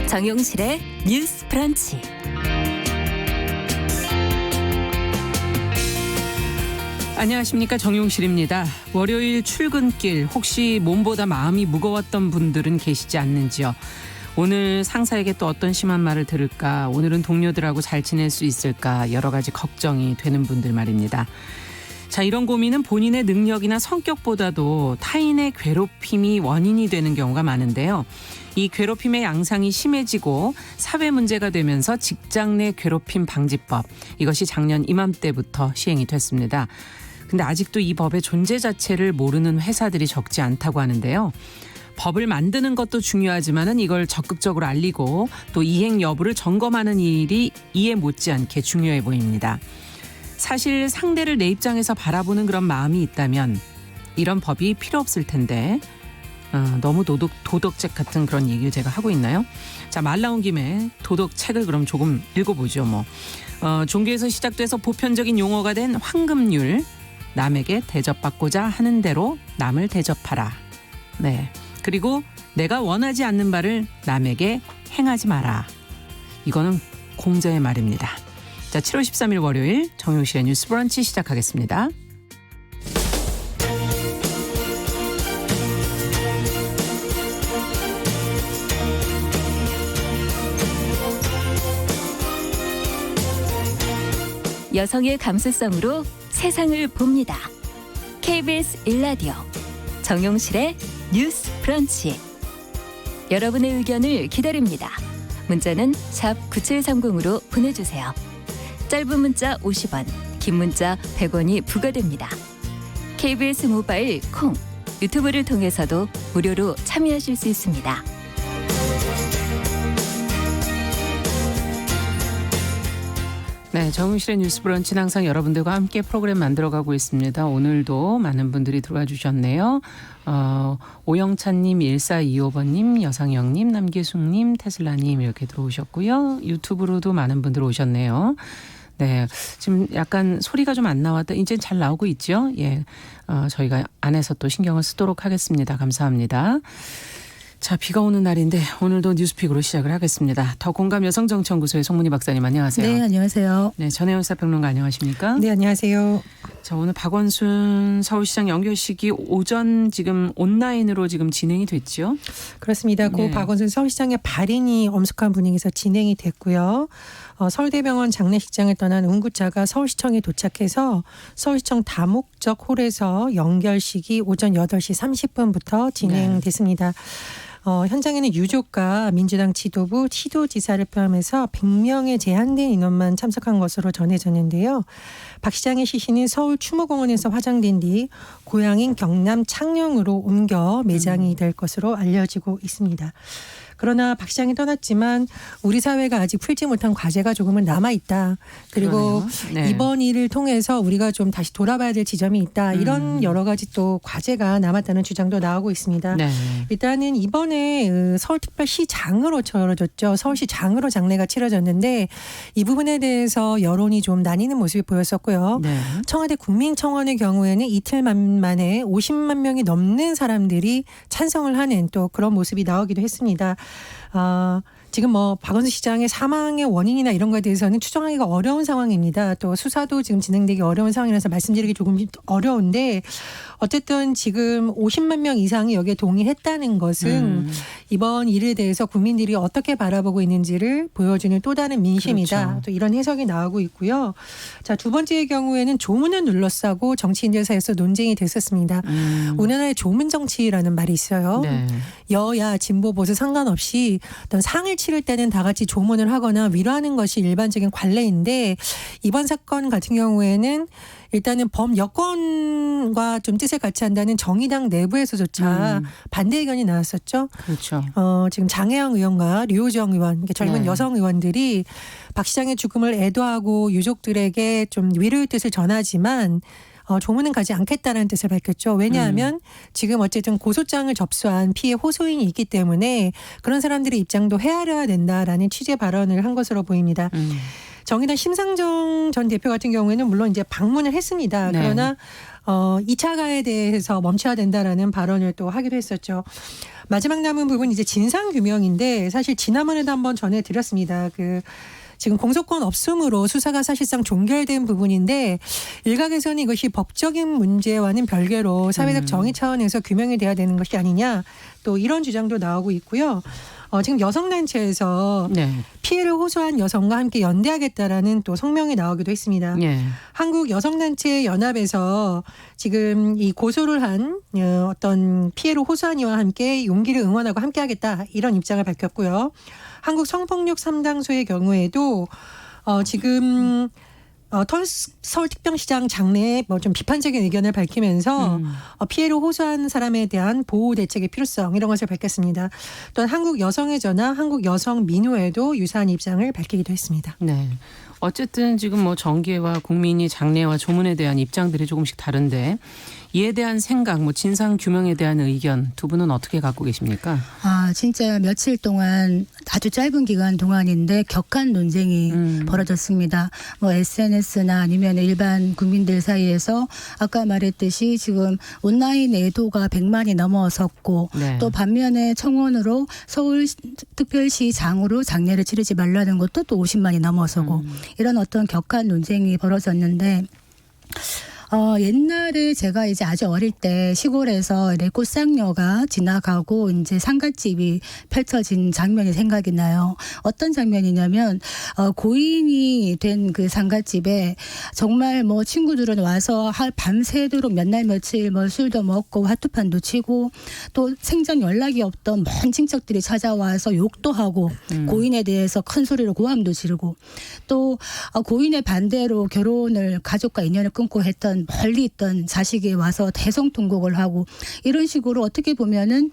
정용실의 뉴스 브런치. 안녕하십니까, 정용실입니다. 월요일 출근길 혹시 몸보다 마음이 무거웠던 분들은 계시지 않는지요. 오늘 상사에게 또 어떤 심한 말을 들을까, 오늘은 동료들하고 잘 지낼 수 있을까, 여러 가지 걱정이 되는 분들 말입니다. 자, 이런 고민은 본인의 능력이나 성격보다도 타인의 괴롭힘이 원인이 되는 경우가 많은데요. 이 괴롭힘의 양상이 심해지고 사회 문제가 되면서 직장 내 괴롭힘 방지법, 이것이 작년 이맘때부터 시행이 됐습니다. 근데 아직도 이 법의 존재 자체를 모르는 회사들이 적지 않다고 하는데요. 법을 만드는 것도 중요하지만은 이걸 적극적으로 알리고 또 이행 여부를 점검하는 일이 이에 못지않게 중요해 보입니다. 사실 상대를 내 입장에서 바라보는 그런 마음이 있다면 이런 법이 필요 없을 텐데 너무 도덕책 같은 그런 얘기를 제가 하고 있나요? 자, 말 나온 김에 도덕책을 그럼 조금 읽어보죠. 종교에서 시작돼서 보편적인 용어가 된 황금률, 남에게 대접받고자 하는 대로 남을 대접하라. 네. 그리고 내가 원하지 않는 바를 남에게 행하지 마라. 이거는 공자의 말입니다. 자, 7월 13일 월요일 정용실의 뉴스 브런치 시작하겠습니다. 여성의 감수성으로 세상을 봅니다. KBS 1라디오 정용실의 뉴스 브런치. 여러분의 의견을 기다립니다. 문자는 샵 9730으로 보내주세요. 짧은 문자 50원, 긴 문자 100원이 부과됩니다. KBS 모바일 콩, 유튜브를 통해서도 무료로 참여하실 수 있습니다. 네, 정용실의 뉴스 브런치는 항상 여러분들과 함께 프로그램 만들어가고 있습니다. 오늘도 많은 분들이 들어와 주셨네요. 오영찬님, 1425번님, 여상영님, 남계숙님, 테슬라님 이렇게 들어오셨고요. 유튜브로도 많은 분들 오셨네요. 네, 지금 약간 소리가 좀 안 나왔다. 이제 잘 나오고 있죠? 예, 저희가 안에서 또 신경을 쓰도록 하겠습니다. 감사합니다. 자, 비가 오는 날인데 오늘도 뉴스픽으로 시작을 하겠습니다. 더 공감 여성정치연구소의 송문희 박사님, 안녕하세요. 네, 안녕하세요. 네, 전혜연 사평론가 안녕하십니까? 네, 안녕하세요. 자, 오늘 박원순 서울시장 연결식이 오전 지금 온라인으로 지금 진행이 됐죠? 그렇습니다. 고 네. 박원순 서울시장의 발인이 엄숙한 분위기에서 진행이 됐고요. 서울대병원 장례식장을 떠난 운구차가 서울시청에 도착해서 서울시청 다목적 홀에서 연결식이 오전 8시 30분부터 진행됐습니다. 현장에는 유족과 민주당 지도부, 시도지사를 포함해서 100명의 제한된 인원만 참석한 것으로 전해졌는데요. 박 시장의 시신은 서울 추모공원에서 화장된 뒤 고향인 경남 창녕으로 옮겨 매장이 될 것으로 알려지고 있습니다. 그러나 박 시장이 떠났지만 우리 사회가 아직 풀지 못한 과제가 조금은 남아있다. 그리고 네. 이번 일을 통해서 우리가 좀 다시 돌아봐야 될 지점이 있다. 이런 여러 가지 또 과제가 남았다는 주장도 나오고 있습니다. 네. 일단은 이번에 서울특별시장으로 치러졌죠. 서울시장으로 장례가 치러졌는데 이 부분에 대해서 여론이 좀 나뉘는 모습이 보였었고요. 네. 청와대 국민청원의 경우에는 이틀 만에 50만 명이 넘는 사람들이 찬성을 하는 또 그런 모습이 나오기도 했습니다. 지금 박원순 시장의 사망의 원인이나 이런 거에 대해서는 추정하기가 어려운 상황입니다. 또 수사도 지금 진행되기 어려운 상황이라서 말씀드리기 조금 어려운데 어쨌든 지금 50만 명 이상이 여기에 동의했다는 것은 이번 일에 대해서 국민들이 어떻게 바라보고 있는지를 보여주는 또 다른 민심이다. 그렇죠. 또 이런 해석이 나오고 있고요. 자, 두 번째의 경우에는 조문을 둘러싸고 정치인들 사이에서 논쟁이 됐었습니다. 우리나라의 조문 정치라는 말이 있어요. 네. 여야 진보 보수 상관없이 어떤 상을 치를 때는 다 같이 조문을 하거나 위로하는 것이 일반적인 관례인데 이번 사건 같은 경우에는 일단은 여권과 좀 뜻을 같이 한다는 정의당 내부에서조차 반대 의견이 나왔었죠. 그렇죠. 지금 장혜영 의원과 류호정 의원, 젊은 네. 여성 의원들이 박 시장의 죽음을 애도하고 유족들에게 좀 위로의 뜻을 전하지만 조문은 가지 않겠다는 뜻을 밝혔죠. 왜냐하면 지금 어쨌든 고소장을 접수한 피해 호소인이 있기 때문에 그런 사람들의 입장도 헤아려야 된다라는 취지의 발언을 한 것으로 보입니다. 정의당 심상정 전 대표 같은 경우에는 물론 이제 방문을 했습니다. 네. 그러나 2차 가해에 대해서 멈춰야 된다라는 발언을 또 하기도 했었죠. 마지막 남은 부분 이제 진상 규명인데 사실 지난번에도 한번 전해드렸습니다. 지금 공소권 없음으로 수사가 사실상 종결된 부분인데 일각에서는 이것이 법적인 문제와는 별개로 사회적 정의 차원에서 규명이 돼야 되는 것이 아니냐 또 이런 주장도 나오고 있고요. 지금 여성단체에서 네. 피해를 호소한 여성과 함께 연대하겠다라는 또 성명이 나오기도 했습니다. 예. 한국 여성단체 연합에서 지금 이 고소를 한 어떤 피해를 호소한 이와 함께 용기를 응원하고 함께하겠다 이런 입장을 밝혔고요. 한국 성폭력 3당소의 경우에도 지금 서울특별시장 장내에 뭐 좀 비판적인 의견을 밝히면서 피해를 호소한 사람에 대한 보호 대책의 필요성 이런 것을 밝혔습니다. 또한 한국 여성의 전화, 한국 여성 민우회도 유사한 입장을 밝히기도 했습니다. 네. 어쨌든 지금 뭐 정계와 국민이 장래와 조문에 대한 입장들이 조금씩 다른데 이에 대한 생각, 뭐 진상 규명에 대한 의견 두 분은 어떻게 갖고 계십니까? 진짜 며칠 동안 아주 짧은 기간 동안인데 격한 논쟁이 벌어졌습니다. 뭐 SNS나 아니면 일반 국민들 사이에서 아까 말했듯이 지금 온라인 애도가 100만이 넘어섰고 네. 또 반면에 청원으로 서울특별시장으로 장례를 치르지 말라는 것도 또 50만이 넘어서고 이런 어떤 격한 논쟁이 벌어졌는데 옛날에 제가 이제 아주 어릴 때 시골에서 꽃상녀가 지나가고 이제 상갓집이 펼쳐진 장면이 생각이 나요. 어떤 장면이냐면 고인이 된 그 상갓집에 정말 뭐 친구들은 와서 밤새도록 몇 날 며칠 뭐 술도 먹고 화투판도 치고 또 생전 연락이 없던 먼 친척들이 찾아와서 욕도 하고 고인에 대해서 큰 소리로 고함도 지르고 또 고인의 반대로 결혼을 가족과 인연을 끊고 했던 멀리 있던 자식이 와서 대성통곡을 하고 이런 식으로 어떻게 보면은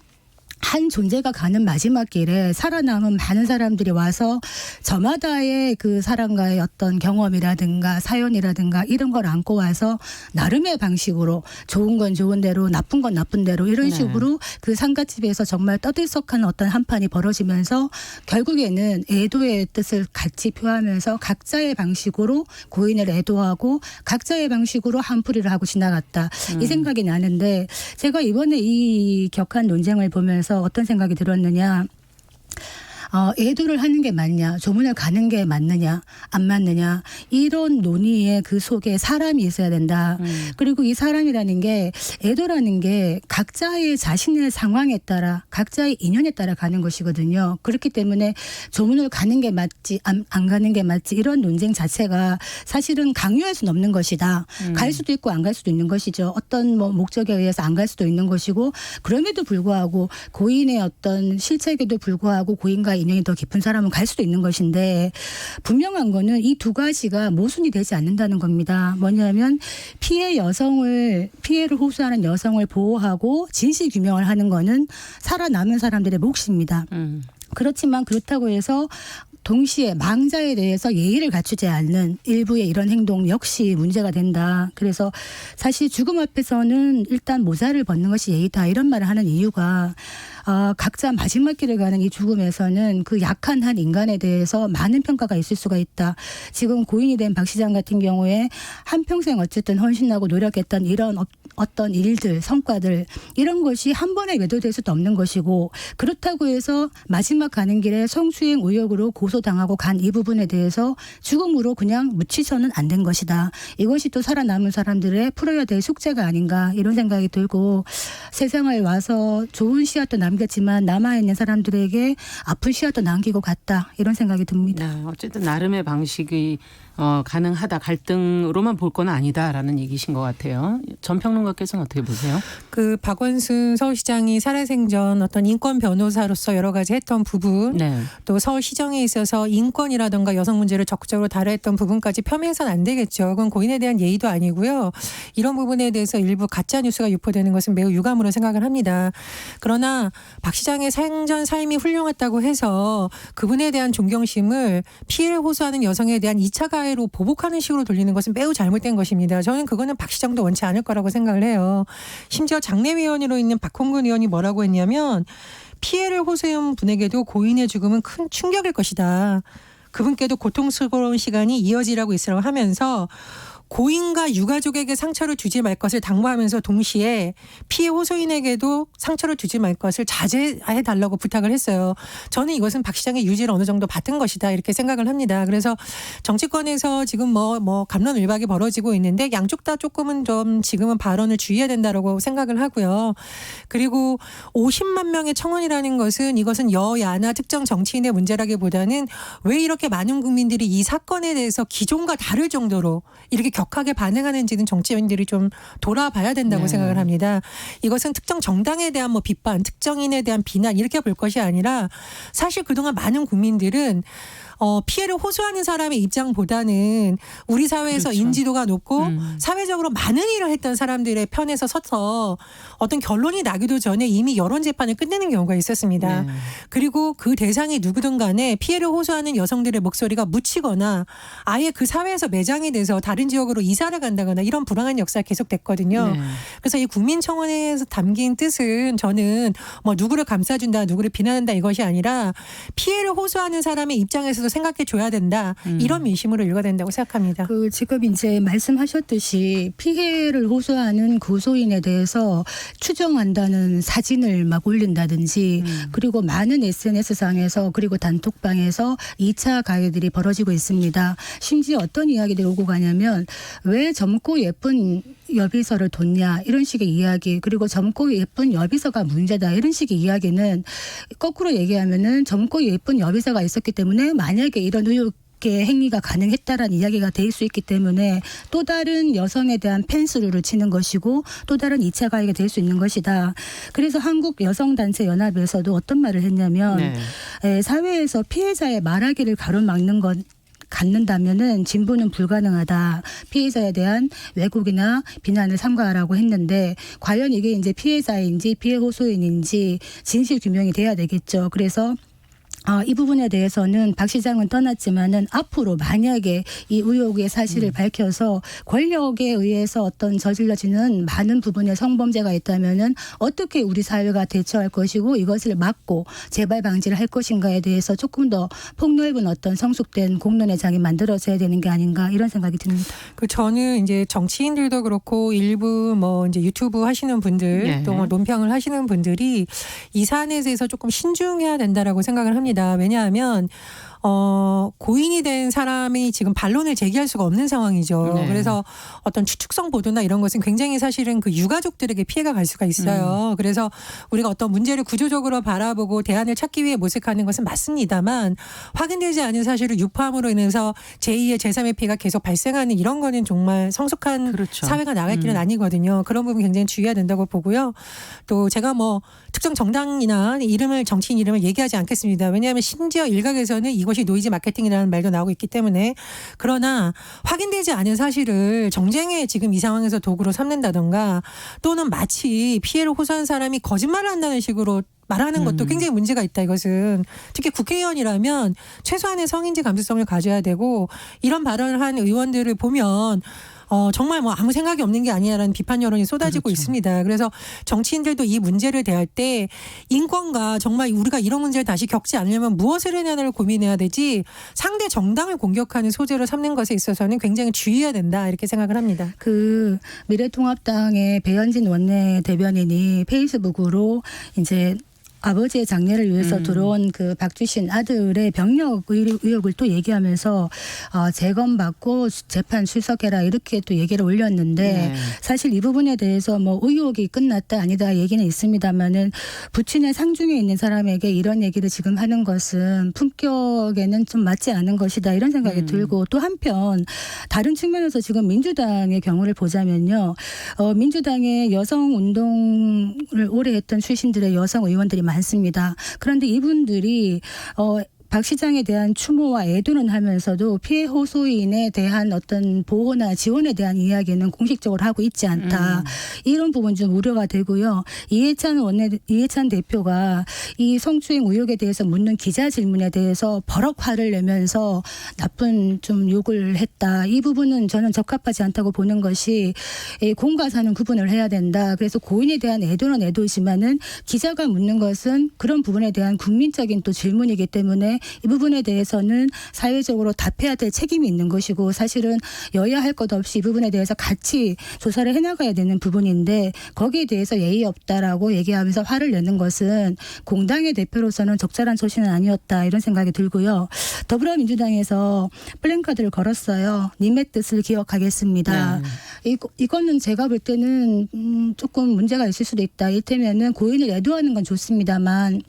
한 존재가 가는 마지막 길에 살아남은 많은 사람들이 와서 저마다의 그 사람과의 어떤 경험이라든가 사연이라든가 이런 걸 안고 와서 나름의 방식으로 좋은 건 좋은 대로 나쁜 건 나쁜 대로 이런 식으로 그 상가집에서 정말 떠들썩한 어떤 한판이 벌어지면서 결국에는 애도의 뜻을 같이 표하면서 각자의 방식으로 고인을 애도하고 각자의 방식으로 한풀이를 하고 지나갔다. 이 생각이 나는데 제가 이번에 이 격한 논쟁을 보면서 어떤 생각이 들었느냐. 애도를 하는 게 맞냐, 조문을 가는 게 맞느냐, 안 맞느냐 이런 논의의 그 속에 사람이 있어야 된다. 그리고 이 사람이라는 게 애도라는 게 각자의 자신의 상황에 따라 각자의 인연에 따라 가는 것이거든요. 그렇기 때문에 조문을 가는 게 맞지 안 가는 게 맞지 이런 논쟁 자체가 사실은 강요할 수는 없는 것이다. 갈 수도 있고 안 갈 수도 있는 것이죠. 어떤 뭐 목적에 의해서 안 갈 수도 있는 것이고 그럼에도 불구하고 고인의 어떤 실책에도 불구하고 고인과 인연이 더 깊은 사람은 갈 수도 있는 것인데 분명한 거는 이 두 가지가 모순이 되지 않는다는 겁니다. 뭐냐면 피해를 호소하는 여성을 보호하고 진실 규명을 하는 거는 살아남은 사람들의 몫입니다. 그렇지만 그렇다고 해서 동시에 망자에 대해서 예의를 갖추지 않는 일부의 이런 행동 역시 문제가 된다. 그래서 사실 죽음 앞에서는 일단 모자를 벗는 것이 예의다 이런 말을 하는 이유가 각자 마지막 길을 가는 이 죽음에서는 그 약한 한 인간에 대해서 많은 평가가 있을 수가 있다. 지금 고인이 된 박 시장 같은 경우에 한평생 어쨌든 헌신하고 노력했던 이런 어떤 일들, 성과들 이런 것이 한 번에 매도될 수도 없는 것이고 그렇다고 해서 마지막 가는 길에 성추행 의혹으로 고소당하고 간 이 부분에 대해서 죽음으로 그냥 묻히서는 안 된 것이다. 이것이 또 살아남은 사람들의 풀어야 될 숙제가 아닌가 이런 생각이 들고 세상을 와서 좋은 씨앗도 남겼지만 남아있는 사람들에게 아픈 씨앗도 남기고 갔다 이런 생각이 듭니다. 네, 어쨌든 나름의 방식이 가능하다. 갈등으로만 볼 건 아니다라는 얘기신 것 같아요. 전 평론가께서는 어떻게 보세요? 박원순 서울시장이 살아생전 어떤 인권 변호사로서 여러 가지 했던 부분 네. 또 서울시정에 있어서 인권이라든가 여성 문제를 적극적으로 다뤄했던 부분까지 폄훼해서는 안 되겠죠. 그건 고인에 대한 예의도 아니고요. 이런 부분에 대해서 일부 가짜 뉴스가 유포되는 것은 매우 유감으로 생각을 합니다. 그러나 박 시장의 생전 삶이 훌륭했다고 해서 그분에 대한 존경심을 피해를 호소하는 여성에 대한 2차 가해로 보복하는 식으로 돌리는 것은 매우 잘못된 것입니다. 저는 그거는 박 시장도 원치 않을 거라고 생각을 해요. 심지어 장례위원으로 있는 박홍근 의원이 뭐라고 했냐면 피해를 호소한 분에게도 고인의 죽음은 큰 충격일 것이다. 그분께도 고통스러운 시간이 이어지라고 있으라고 하면서 고인과 유가족에게 상처를 주지 말 것을 당부하면서 동시에 피해 호소인에게도 상처를 주지 말 것을 자제해 달라고 부탁을 했어요. 저는 이것은 박 시장의 유지를 어느 정도 받은 것이다 이렇게 생각을 합니다. 그래서 정치권에서 지금 뭐 갑론을박이 벌어지고 있는데 양쪽 다 조금은 좀 지금은 발언을 주의해야 된다라고 생각을 하고요. 그리고 50만 명의 청원이라는 것은 이것은 여야나 특정 정치인의 문제라기보다는 왜 이렇게 많은 국민들이 이 사건에 대해서 기존과 다를 정도로 이렇게 격하게 반응하는지는 정치인들이 좀 돌아봐야 된다고 네. 생각을 합니다. 이것은 특정 정당에 대한 뭐 비판, 특정인에 대한 비난 이렇게 볼 것이 아니라 사실 그동안 많은 국민들은 피해를 호소하는 사람의 입장보다는 우리 사회에서 그렇죠. 인지도가 높고 사회적으로 많은 일을 했던 사람들의 편에서 서서 어떤 결론이 나기도 전에 이미 여론 재판을 끝내는 경우가 있었습니다. 네. 그리고 그 대상이 누구든 간에 피해를 호소하는 여성들의 목소리가 묻히거나 아예 그 사회에서 매장이 돼서 다른 지역으로 이사를 간다거나 이런 불황한 역사가 계속됐거든요. 네. 그래서 이 국민청원에서 담긴 뜻은 저는 뭐 누구를 감싸준다, 누구를 비난한다 이것이 아니라 피해를 호소하는 사람의 입장에서도 생각해 줘야 된다. 이런 민심으로 읽어야 된다고 생각합니다. 그 지금 이제 말씀하셨듯이 피해를 호소하는 고소인에 대해서 추정한다는 사진을 막 올린다든지 그리고 많은 SNS상에서 그리고 단톡방에서 2차 가해들이 벌어지고 있습니다. 심지어 어떤 이야기들이 오고 가냐면 왜 젊고 예쁜 여비서를 뒀냐 이런 식의 이야기 그리고 젊고 예쁜 여비서가 문제다 이런 식의 이야기는 거꾸로 얘기하면은 젊고 예쁜 여비서가 있었기 때문에 만약에 이런 의혹의 행위가 가능했다라는 이야기가 될 수 있기 때문에 또 다른 여성에 대한 펜스루를 치는 것이고 또 다른 2차 가해가 될 수 있는 것이다. 그래서 한국 여성단체 연합에서도 어떤 말을 했냐면 사회에서 피해자의 말하기를 가로막는 것 갖는다면은 진보는 불가능하다. 피해자에 대한 왜곡이나 비난을 삼가하라고 했는데 과연 이게 이제 피해자인지 피해 호소인인지 진실 규명이 돼야 되겠죠. 그래서 이 부분에 대해서는 박 시장은 떠났지만은 앞으로 만약에 이 의혹의 사실을 밝혀서 권력에 의해서 어떤 저질러지는 많은 부분의 성범죄가 있다면은 어떻게 우리 사회가 대처할 것이고 이것을 막고 재발 방지를 할 것인가에 대해서 조금 더 폭넓은 어떤 성숙된 공론의 장이 만들어져야 되는 게 아닌가 이런 생각이 듭니다. 그 저는 이제 정치인들도 그렇고 일부 뭐 이제 유튜브 하시는 분들 네. 또 뭐 논평을 하시는 분들이 이 사안에 대해서 조금 신중해야 된다라고 생각을 합니다. 왜냐하면 고인이 된 사람이 지금 반론을 제기할 수가 없는 상황이죠. 네. 그래서 어떤 추측성 보도나 이런 것은 굉장히 사실은 그 유가족들에게 피해가 갈 수가 있어요. 그래서 우리가 어떤 문제를 구조적으로 바라보고 대안을 찾기 위해 모색하는 것은 맞습니다만 확인되지 않은 사실을 유포함으로 인해서 제2의 제3의 피해가 계속 발생하는 이런 거는 정말 성숙한 그렇죠. 사회가 나갈 길은 아니거든요. 그런 부분 굉장히 주의해야 된다고 보고요. 또 제가 뭐 특정 정당이나 정치인 이름을 얘기하지 않겠습니다. 왜냐하면 심지어 일각에서는 이것이 노이즈 마케팅이라는 말도 나오고 있기 때문에 그러나 확인되지 않은 사실을 정쟁에 지금 이 상황에서 도구로 삼는다던가 또는 마치 피해를 호소한 사람이 거짓말을 한다는 식으로 말하는 것도 굉장히 문제가 있다. 이것은 특히 국회의원이라면 최소한의 성인지 감수성을 가져야 되고 이런 발언을 한 의원들을 보면 정말 뭐 아무 생각이 없는 게 아니냐라는 비판 여론이 쏟아지고 그렇죠. 있습니다. 그래서 정치인들도 이 문제를 대할 때 인권과 정말 우리가 이런 문제를 다시 겪지 않으려면 무엇을 해내냐를 고민해야 되지 상대 정당을 공격하는 소재로 삼는 것에 있어서는 굉장히 주의해야 된다 이렇게 생각을 합니다. 그 미래통합당의 배현진 원내대변인이 페이스북으로 이제 아버지의 장례를 위해서 들어온 그 박주신 아들의 병력 의혹을 또 얘기하면서 재검받고 재판 출석해라 이렇게 또 얘기를 올렸는데 사실 이 부분에 대해서 뭐 의혹이 끝났다 아니다 얘기는 있습니다만은 부친의 상중에 있는 사람에게 이런 얘기를 지금 하는 것은 품격에는 좀 맞지 않은 것이다 이런 생각이 들고 또 한편 다른 측면에서 지금 민주당의 경우를 보자면요. 민주당의 여성 운동을 오래 했던 출신들의 여성 의원들이 많습니다. 그런데 이분들이 박 시장에 대한 추모와 애도는 하면서도 피해 호소인에 대한 어떤 보호나 지원에 대한 이야기는 공식적으로 하고 있지 않다. 이런 부분 좀 우려가 되고요. 이해찬 대표가 이 성추행 의혹에 대해서 묻는 기자 질문에 대해서 버럭 화를 내면서 나쁜 좀 욕을 했다. 이 부분은 저는 적합하지 않다고 보는 것이 공과 사는 구분을 해야 된다. 그래서 고인에 대한 애도는 애도지만은 기자가 묻는 것은 그런 부분에 대한 국민적인 또 질문이기 때문에 이 부분에 대해서는 사회적으로 답해야 될 책임이 있는 것이고 사실은 여야 할 것 없이 이 부분에 대해서 같이 조사를 해나가야 되는 부분인데 거기에 대해서 예의 없다라고 얘기하면서 화를 내는 것은 공당의 대표로서는 적절한 처신은 아니었다 이런 생각이 들고요. 더불어민주당에서 플랜카드를 걸었어요. 님의 뜻을 기억하겠습니다. 네. 이거는 제가 볼 때는 조금 문제가 있을 수도 있다. 이를테면은 고인을 애도하는 건 좋습니다만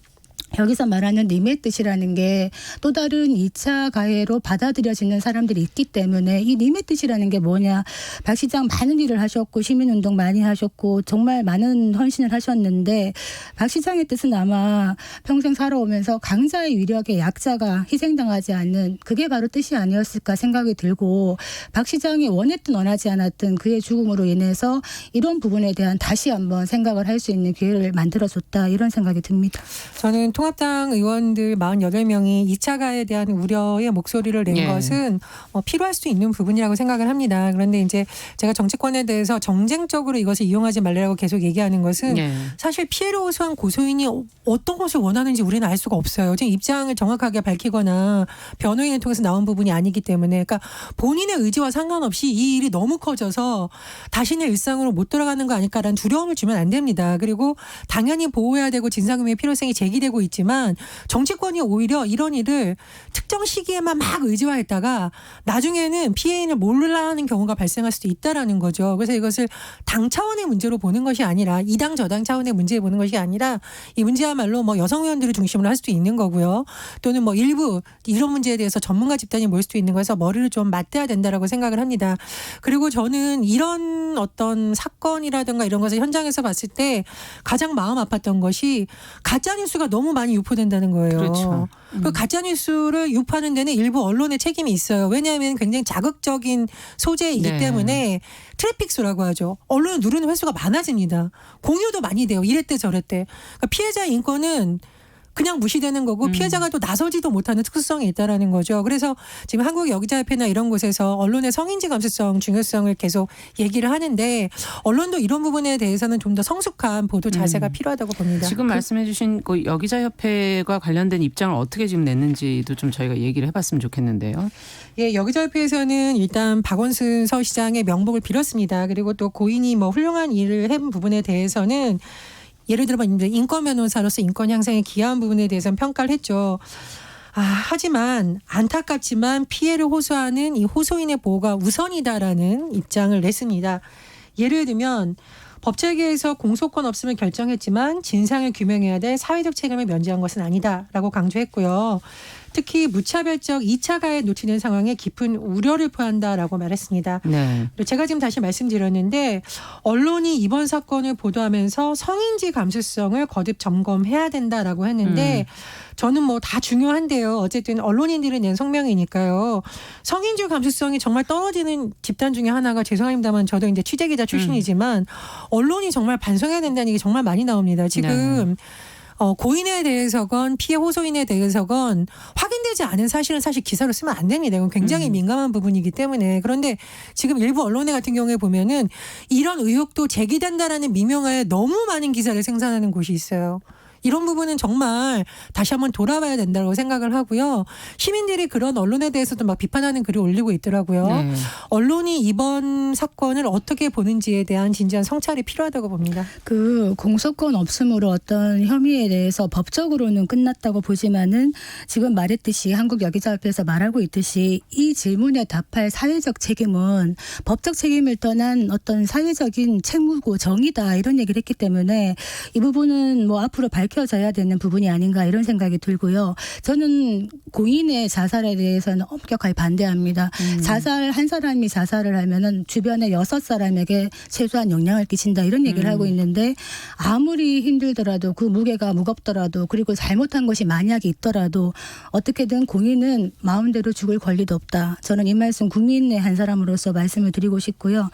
여기서 말하는 님의 뜻이라는 게 또 다른 2차 가해로 받아들여지는 사람들이 있기 때문에 이 님의 뜻이라는 게 뭐냐. 박 시장 많은 일을 하셨고 시민운동 많이 하셨고 정말 많은 헌신을 하셨는데 박 시장의 뜻은 아마 평생 살아오면서 강자의 위력에 약자가 희생당하지 않는 그게 바로 뜻이 아니었을까 생각이 들고 박 시장이 원했든 원하지 않았든 그의 죽음으로 인해서 이런 부분에 대한 다시 한번 생각을 할 수 있는 기회를 만들어줬다 이런 생각이 듭니다. 저는 통합당 의원들 48명이 2차 가해에 대한 우려의 목소리를 낸 예. 것은 필요할 수 있는 부분이라고 생각을 합니다. 그런데 이제 제가 정치권에 대해서 정쟁적으로 이것을 이용하지 말라고 계속 얘기하는 것은 예. 사실 피해를 호소한 고소인이 어떤 것을 원하는지 우리는 알 수가 없어요. 지금 입장을 정확하게 밝히거나 변호인을 통해서 나온 부분이 아니기 때문에 그러니까 본인의 의지와 상관없이 이 일이 너무 커져서 다시는 일상으로 못 돌아가는 거 아닐까라는 두려움을 주면 안 됩니다. 그리고 당연히 보호해야 되고 진상규명의 필요성이 제기되고 있지만 정치권이 오히려 이런 일을 특정 시기에만 막 의지화했다가 나중에는 피해인을 몰라 하는 경우가 발생할 수도 있다라는 거죠. 그래서 이것을 당 차원의 문제로 보는 것이 아니라 이 당 저 당 차원의 문제에 보는 것이 아니라 이 문제야말로 뭐 여성 의원들을 중심으로 할 수도 있는 거고요. 또는 뭐 일부 이런 문제에 대해서 전문가 집단이 모일 수도 있는 거여서 머리를 좀 맞대야 된다라고 생각을 합니다. 그리고 저는 이런 어떤 사건이라든가 이런 것을 현장에서 봤을 때 가장 마음 아팠던 것이 가짜 뉴스가 너무 많이 유포된다는 거예요. 그렇죠. 그 가짜 뉴스를 유포하는 데는 일부 언론의 책임이 있어요. 왜냐하면 굉장히 자극적인 소재이기 네. 때문에 트래픽 수라고 하죠. 언론을 누르는 횟수가 많아집니다. 공유도 많이 돼요. 이랬대 저랬대. 그러니까 피해자의 인권은 그냥 무시되는 거고 피해자가 또 나서지도 못하는 특수성이 있다라는 거죠. 그래서 지금 한국여기자협회나 이런 곳에서 언론의 성인지 감수성 중요성을 계속 얘기를 하는데 언론도 이런 부분에 대해서는 좀 더 성숙한 보도 자세가 필요하다고 봅니다. 지금 말씀해 주신 그 여기자협회가 관련된 입장을 어떻게 지금 냈는지도 좀 저희가 얘기를 해봤으면 좋겠는데요. 예, 여기자협회에서는 일단 박원순 서울시장의 명복을 빌었습니다. 그리고 또 고인이 뭐 훌륭한 일을 한 부분에 대해서는 예를 들어 인권 변호사로서 인권 향상에 기여한 부분에 대해서는 평가를 했죠. 하지만 안타깝지만 피해를 호소하는 이 호소인의 보호가 우선이다라는 입장을 냈습니다. 예를 들면 법체계에서 공소권 없음을 결정했지만 진상을 규명해야 될 사회적 책임을 면제한 것은 아니다라고 강조했고요. 특히 무차별적 2차 가해에 노출된 상황에 깊은 우려를 표한다라고 말했습니다. 네. 그리고 제가 지금 다시 말씀드렸는데 언론이 이번 사건을 보도하면서 성인지 감수성을 거듭 점검해야 된다라고 했는데 저는 뭐 다 중요한데요. 어쨌든 언론인들이 낸 성명이니까요. 성인지 감수성이 정말 떨어지는 집단 중에 하나가 죄송합니다만 저도 이제 취재기자 출신이지만 언론이 정말 반성해야 된다는 얘기 정말 많이 나옵니다. 지금 고인에 대해서건 피해 호소인에 대해서건 확인되지 않은 사실은 사실 기사로 쓰면 안 됩니다. 이건 굉장히 민감한 부분이기 때문에. 그런데 지금 일부 언론에 같은 경우에 보면은 이런 의혹도 제기된다라는 미명하에 너무 많은 기사를 생산하는 곳이 있어요. 이런 부분은 정말 다시 한번 돌아봐야 된다고 생각을 하고요. 시민들이 그런 언론에 대해서도 막 비판하는 글을 올리고 있더라고요. 네. 언론이 이번 사건을 어떻게 보는지에 대한 진지한 성찰이 필요하다고 봅니다. 그 공소권 없음으로 어떤 혐의에 대해서 법적으로는 끝났다고 보지만은 지금 말했듯이 한국여기자협회에서 말하고 있듯이 이 질문에 답할 사회적 책임은 법적 책임을 떠난 어떤 사회적인 책무고 정의다 이런 얘기를 했기 때문에 이 부분은 뭐 앞으로 밝혀져야 되는 부분이 아닌가 이런 생각이 들고요. 저는 고인의 자살에 대해서는 엄격하게 반대합니다. 자살 한 사람이 자살을 하면은 주변에 6사람에게 최소한 영향을 끼친다 이런 얘기를 하고 있는데 아무리 힘들더라도 그 무게가 무겁더라도 그리고 잘못한 것이 만약에 있더라도 어떻게든 고인은 마음대로 죽을 권리도 없다. 저는 이 말씀 국민의 한 사람으로서 말씀을 드리고 싶고요.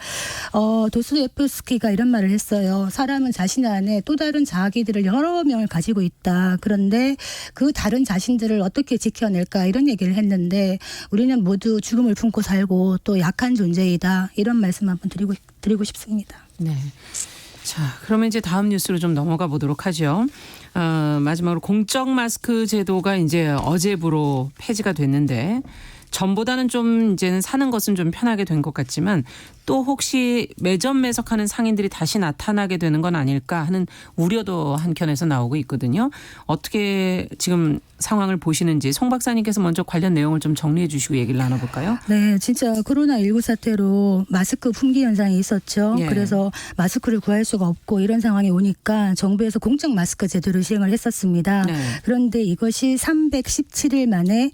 도스토옙스키가 이런 말을 했어요. 사람은 자신 안에 또 다른 자기들을 여러 명을 가지고 있다. 그런데 그 다른 자신들을 어떻게 지켜낼까 이런 얘기를 했는데 우리는 모두 죽음을 품고 살고 또 약한 존재이다. 이런 말씀 한번 드리고 싶습니다. 네. 자, 그러면 이제 다음 뉴스로 좀 넘어가 보도록 하죠. 마지막으로 공적 마스크 제도가 이제 어제부로 폐지가 됐는데 전보다는 좀 이제는 사는 것은 좀 편하게 된 것 같지만 또 혹시 매점매석하는 상인들이 다시 나타나게 되는 건 아닐까 하는 우려도 한켠에서 나오고 있거든요. 어떻게 지금 상황을 보시는지 송 박사님께서 먼저 관련 내용을 좀 정리해 주시고 얘기를 나눠볼까요? 네, 진짜 코로나19 사태로 마스크 품귀 현상이 있었죠. 예. 그래서 마스크를 구할 수가 없고 이런 상황이 오니까 정부에서 공적 마스크 제도를 시행을 했었습니다. 네. 그런데 이것이 317일 만에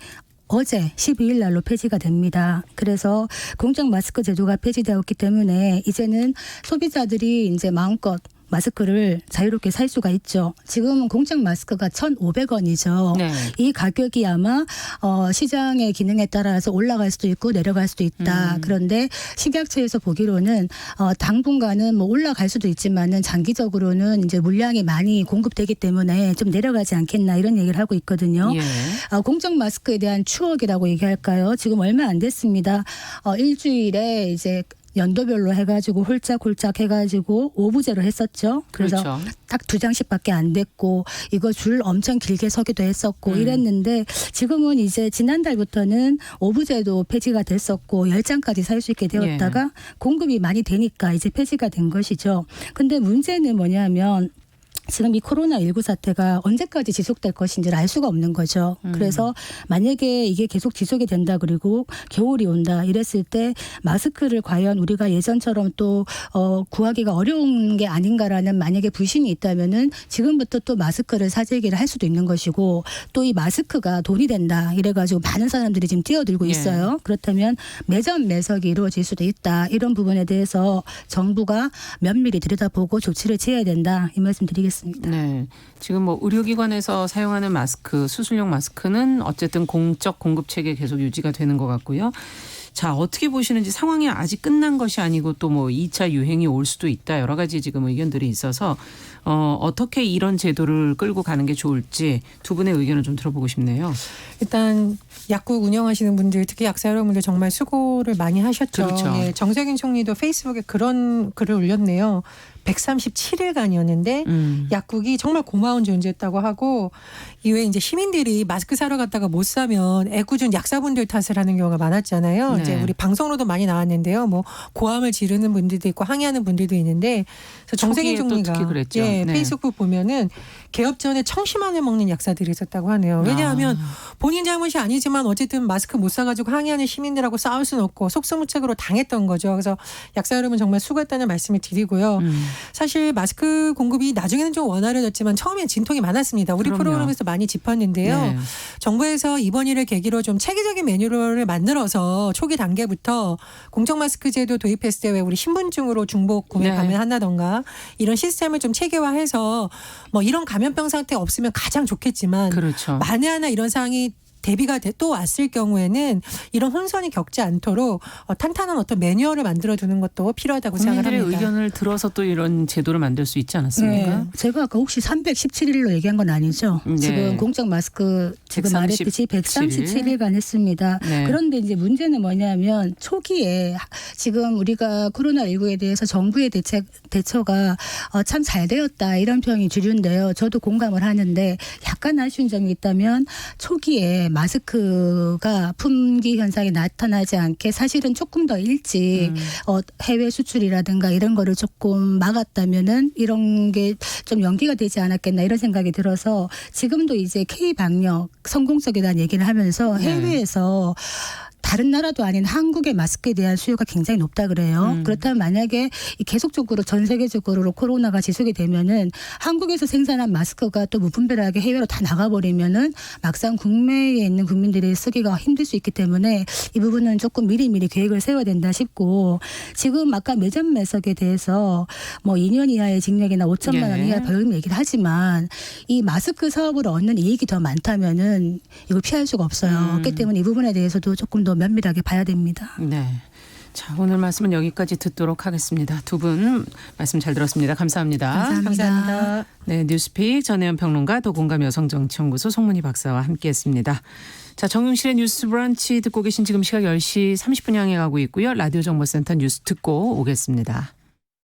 어제 12일 날로 폐지가 됩니다. 그래서 공적 마스크 제도가 폐지되었기 때문에 이제는 소비자들이 이제 마음껏 마스크를 자유롭게 살 수가 있죠. 지금은 공적 마스크가 1,500원이죠. 네. 이 가격이 아마 시장의 기능에 따라서 올라갈 수도 있고 내려갈 수도 있다. 그런데 식약처에서 보기로는 당분간은 뭐 올라갈 수도 있지만은 장기적으로는 이제 물량이 많이 공급되기 때문에 좀 내려가지 않겠나 이런 얘기를 하고 있거든요. 예. 공적 마스크에 대한 추억이라고 얘기할까요? 지금 얼마 안 됐습니다. 일주일에 이제 연도별로 해가지고 홀짝홀짝 해가지고 오부제로 했었죠. 그래서 그렇죠. 딱 2장씩밖에 안 됐고 이거 줄 엄청 길게 서기도 했었고 이랬는데 지금은 이제 지난달부터는 오부제도 폐지가 됐었고 10장까지 살 수 있게 되었다가 공급이 많이 되니까 이제 폐지가 된 것이죠. 근데 문제는 뭐냐면 지금 이 코로나19 사태가 언제까지 지속될 것인지를 알 수가 없는 거죠. 그래서 만약에 이게 계속 지속이 된다 그리고 겨울이 온다 이랬을 때 마스크를 과연 우리가 예전처럼 또 구하기가 어려운 게 아닌가라는 만약에 불신이 있다면은 지금부터 또 마스크를 사재기를 할 수도 있는 것이고 또 이 마스크가 돈이 된다 이래가지고 많은 사람들이 지금 뛰어들고 있어요. 그렇다면 매점 매석이 이루어질 수도 있다. 이런 부분에 대해서 정부가 면밀히 들여다보고 조치를 취해야 된다. 이 말씀 드리겠습니다. 네. 지금 뭐 의료기관에서 사용하는 마스크, 수술용 마스크는 어쨌든 공적 공급 체계 계속 유지가 되는 것 같고요. 자, 어떻게 보시는지 상황이 아직 끝난 것이 아니고 또 뭐 2차 유행이 올 수도 있다. 여러 가지 지금 의견들이 있어서 어떻게 이런 제도를 끌고 가는 게 좋을지 두 분의 의견을 좀 들어보고 싶네요. 일단 약국 운영하시는 분들 특히 약사 여러분들 정말 수고를 많이 하셨죠. 그렇죠. 예, 정세균 총리도 페이스북에 그런 글을 올렸네요. 137일간이었는데 약국이 정말 고마운 존재였다고 하고 이후에 이제 시민들이 마스크 사러 갔다가 못 사면 애꿎은 약사분들 탓을 하는 경우가 많았잖아요. 네. 이제 우리 방송으로도 많이 나왔는데요. 뭐 고함을 지르는 분들도 있고 항의하는 분들도 있는데 그래서 정세균 초기에 또 총리가 특히 그랬죠. 예, 네. 페이스북 보면은 개업 전에 청심환을 먹는 약사들이 있었다고 하네요. 왜냐하면 본인 잘못이 아니지만 어쨌든 마스크 못 사가지고 항의하는 시민들하고 싸울 수는 없고 속수무책으로 당했던 거죠. 그래서 약사 여러분 정말 수고했다는 말씀을 드리고요. 사실 마스크 공급이 나중에는 좀 원활해졌지만 처음엔 진통이 많았습니다. 우리 그럼요. 프로그램에서 많이 짚었는데요. 네. 정부에서 이번 일을 계기로 좀 체계적인 매뉴얼을 만들어서 초기 단계부터 공적 마스크 제도 도입했을 때 왜 우리 신분증으로 중복 구매 네. 판매한다던가 이런 시스템을 좀 체계화해서 뭐 이런 감염병 상태 없으면 가장 좋겠지만 그렇죠. 만에 하나 이런 상황이 대비가 또 왔을 경우에는 이런 혼선이 겪지 않도록 탄탄한 어떤 매뉴얼을 만들어두는 것도 필요하다고 국민들의 생각합니다. 의견을 들어서 또 이런 제도를 만들 수 있지 않았습니까? 네. 제가 아까 혹시 317일로 얘기한 건 아니죠. 네. 지금 공적 마스크 지금 137일. 말했듯이 137일간 했습니다. 네. 그런데 이제 문제는 뭐냐면 초기에 지금 우리가 코로나19에 대해서 정부의 대처가 참 잘 되었다 이런 평이 주류인데요. 저도 공감을 하는데 약간 아쉬운 점이 있다면 초기에 마스크가 품귀 현상이 나타나지 않게 사실은 조금 더 일찍 해외 수출이라든가 이런 거를 조금 막았다면은 이런 게 좀 연기가 되지 않았겠나 이런 생각이 들어서 지금도 이제 K 방역 성공적에 대한 얘기를 하면서 해외에서 다른 나라도 아닌 한국의 마스크에 대한 수요가 굉장히 높다 그래요. 그렇다면 만약에 계속적으로 전 세계적으로 코로나가 지속이 되면은 한국에서 생산한 마스크가 또 무분별하게 해외로 다 나가버리면은 막상 국내에 있는 국민들이 쓰기가 힘들 수 있기 때문에 이 부분은 조금 미리미리 계획을 세워야 된다 싶고 지금 아까 매점 매석에 대해서 뭐 2년 이하의 징역이나 5천만 원 이하 벌금 얘기를 하지만 이 마스크 사업으로 얻는 이익이 더 많다면은 이걸 피할 수가 없어요. 그렇기 때문에 이 부분에 대해서도 조금 더 면밀하게 봐야 됩니다. 네. 자, 오늘 말씀은 여기까지 듣도록 하겠습니다. 두 분 말씀 잘 들었습니다. 감사합니다. 감사합니다. 네, 뉴스픽 전혜연 평론가 더공감 여성정치연구소 송문희 박사와 함께했습니다. 자, 정용실의 뉴스 브런치 듣고 계신 지금 시각 10시 30분 향해 가고 있고요. 라디오 정보센터 뉴스 듣고 오겠습니다.